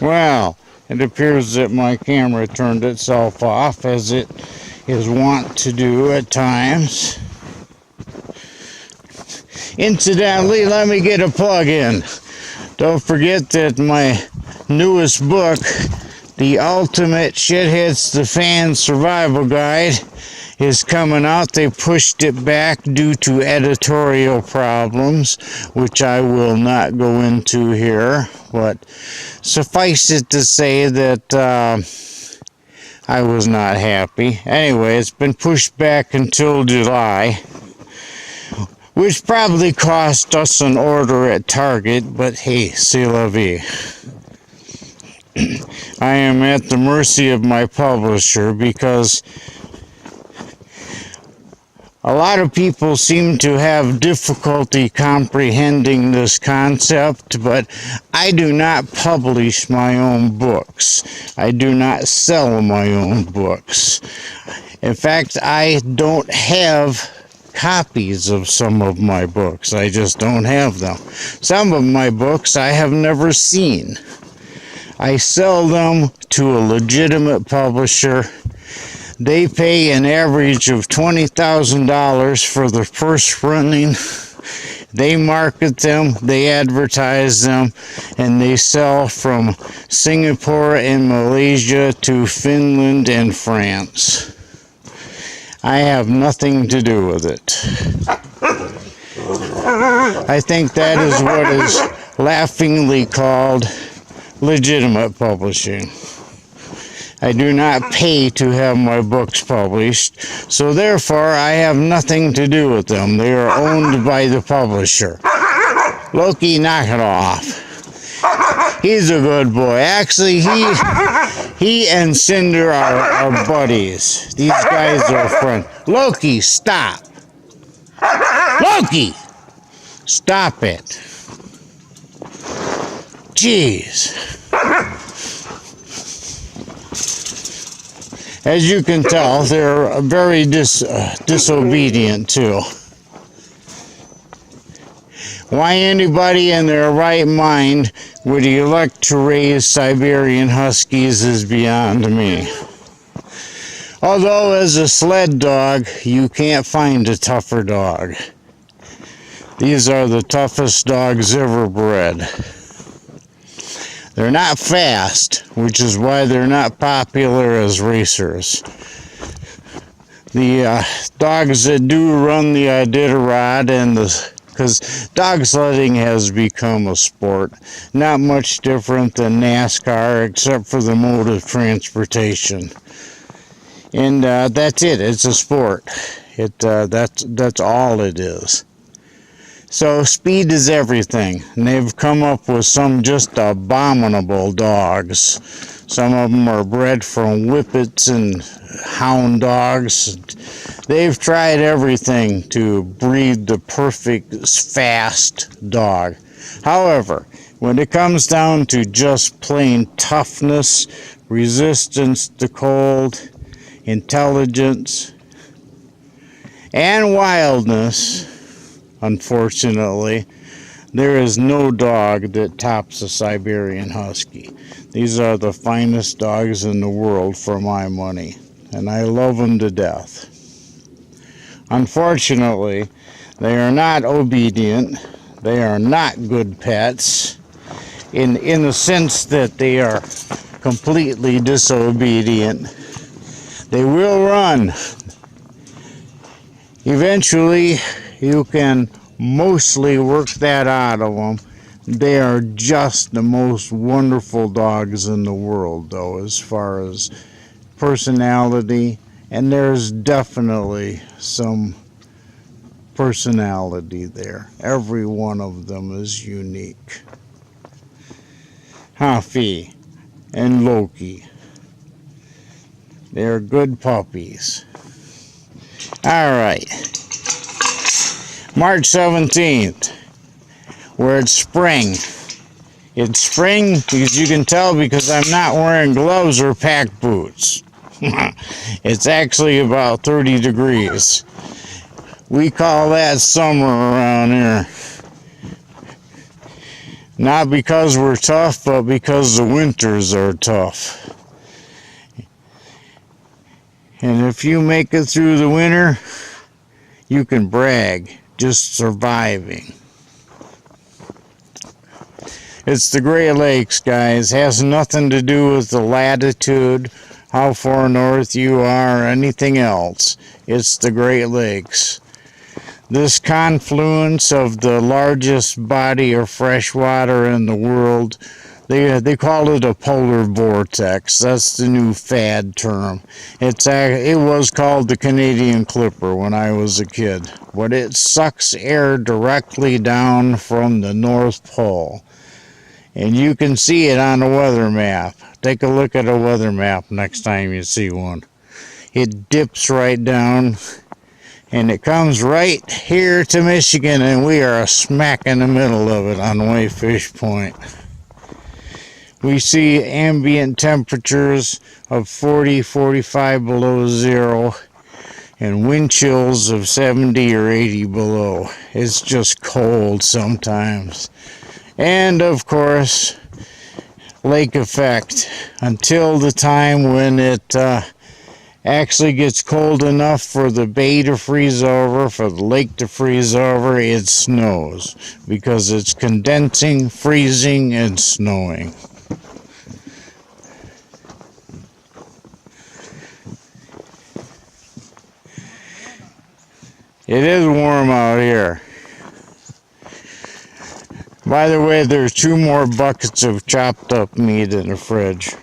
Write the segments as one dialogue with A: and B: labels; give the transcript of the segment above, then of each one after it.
A: Well, it appears that my camera turned itself off, as it is wont to do at times. Incidentally, let me get a plug in. Don't forget that my newest book, The Ultimate Shit Hits the Fan Survival Guide, is coming out. They pushed it back due to editorial problems, which I will not go into here, but suffice it to say that I was not happy. Anyway, it's been pushed back until July, which probably cost us an order at Target, but hey, c'est la vie. I am at the mercy of my publisher, because a lot of people seem to have difficulty comprehending this concept, but I do not publish my own books. I do not sell my own books. In fact, I don't have copies of some of my books. I just don't have them. Some of my books I have never seen. I sell them to a legitimate publisher. They pay an average of $20,000 for the first running. They market them, they advertise them, and they sell from Singapore and Malaysia to Finland and France. I have nothing to do with it. I think that is what is laughingly called legitimate publishing. I do not pay to have my books published, so therefore I have nothing to do with them. They are owned by the publisher. Loki, knock it off. He's a good boy. Actually, he and Cinder are buddies. These guys are friends. Loki, stop. Loki! Stop it. Jeez. As you can tell, they're very disobedient too. Why anybody in their right mind would elect to raise Siberian Huskies is beyond me. Although as a sled dog, you can't find a tougher dog. These are the toughest dogs ever bred. They're not fast, which is why they're not popular as racers. The dogs that do run the Iditarod, because dog sledding has become a sport, not much different than NASCAR, except for the mode of transportation. And that's it. It's a sport. That's all it is. So speed is everything, and they've come up with some just abominable dogs. Some of them are bred from whippets and hound dogs. They've tried everything to breed the perfect fast dog. However, when it comes down to just plain toughness, resistance to cold, intelligence, and wildness, unfortunately, there is no dog that tops a Siberian Husky. These are the finest dogs in the world for my money, and I love them to death. Unfortunately, they are not obedient. They are not good pets in the sense that they are completely disobedient. They will run. Eventually, you can mostly work that out of them. They are just the most wonderful dogs in the world, though, as far as personality, and there's definitely some personality there. Every one of them is unique. Hafi and Loki. They're good puppies. All right. March 17th, where it's spring. It's spring because you can tell because I'm not wearing gloves or pack boots. It's actually about 30 degrees. We call that summer around here. Not because we're tough, but because the winters are tough. And if you make it through the winter, you can brag, just surviving. It's the Great Lakes, guys. It has nothing to do with the latitude, how far north you are, or anything else. It's the Great Lakes. This confluence of the largest body of fresh water in the world, they call it a polar vortex. That's the new fad term. It was called the Canadian Clipper when I was a kid, but it sucks air directly down from the North Pole. And you can see it on a weather map. Take a look at a weather map next time you see one. It dips right down, and it comes right here to Michigan, and we are smack in the middle of it on Whitefish Point. We see ambient temperatures of 40, 45 below zero, and wind chills of 70 or 80 below. It's just cold sometimes. And of course, lake effect. Until the time when it actually gets cold enough for the bay to freeze over, for the lake to freeze over, it snows. Because it's condensing, freezing, and snowing. It is warm out here. By the way, there's 2 more buckets of chopped up meat in the fridge.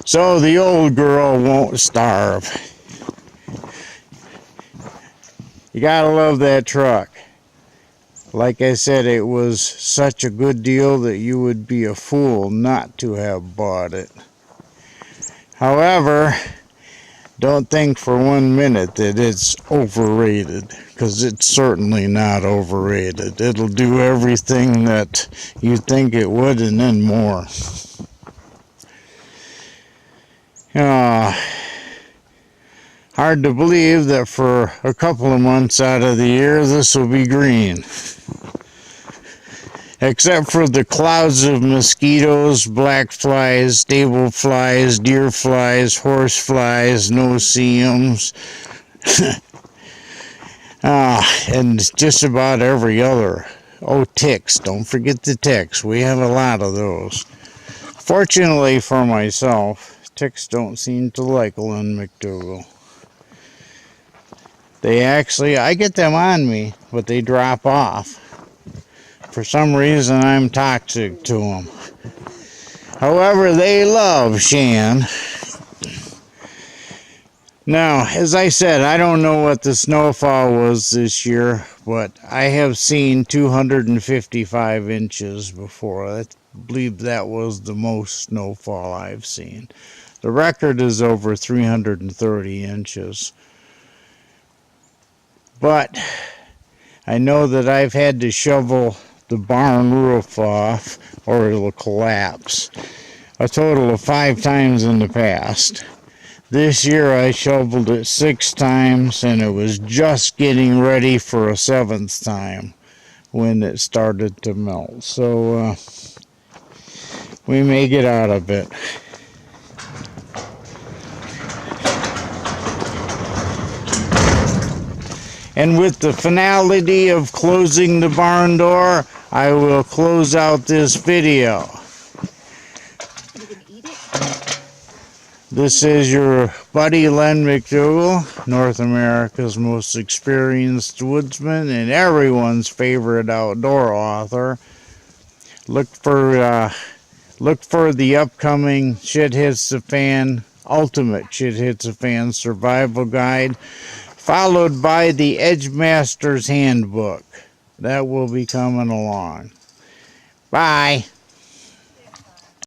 A: So the old girl won't starve. You gotta love that truck. Like I said, it was such a good deal that you would be a fool not to have bought it. However, don't think for 1 minute that it's overrated, because it's certainly not overrated. It'll do everything that you think it would and then more. Hard to believe that for a couple of months out of the year this will be green. Except for the clouds of mosquitoes, black flies, stable flies, deer flies, horse flies, no-see-ums, and just about every other. Oh, ticks. Don't forget the ticks. We have a lot of those. Fortunately for myself, ticks don't seem to like Len McDougall. I get them on me, but they drop off. For some reason, I'm toxic to them. However, they love Shan. Now, as I said, I don't know what the snowfall was this year, but I have seen 255 inches before. I believe that was the most snowfall I've seen. The record is over 330 inches. But I know that I've had to shovel the barn roof off or it'll collapse a total of 5 times in the past. This year I shoveled it 6 times, and it was just getting ready for a 7th time when it started to melt. So we may get out of it. And with the finality of closing the barn door, I will close out this video. This is your buddy Len McDougall, North America's most experienced woodsman and everyone's favorite outdoor author. Look for the upcoming Shit Hits the Fan, Ultimate Shit Hits the Fan Survival Guide, followed by the Edgemaster's Handbook. That will be coming along. Bye.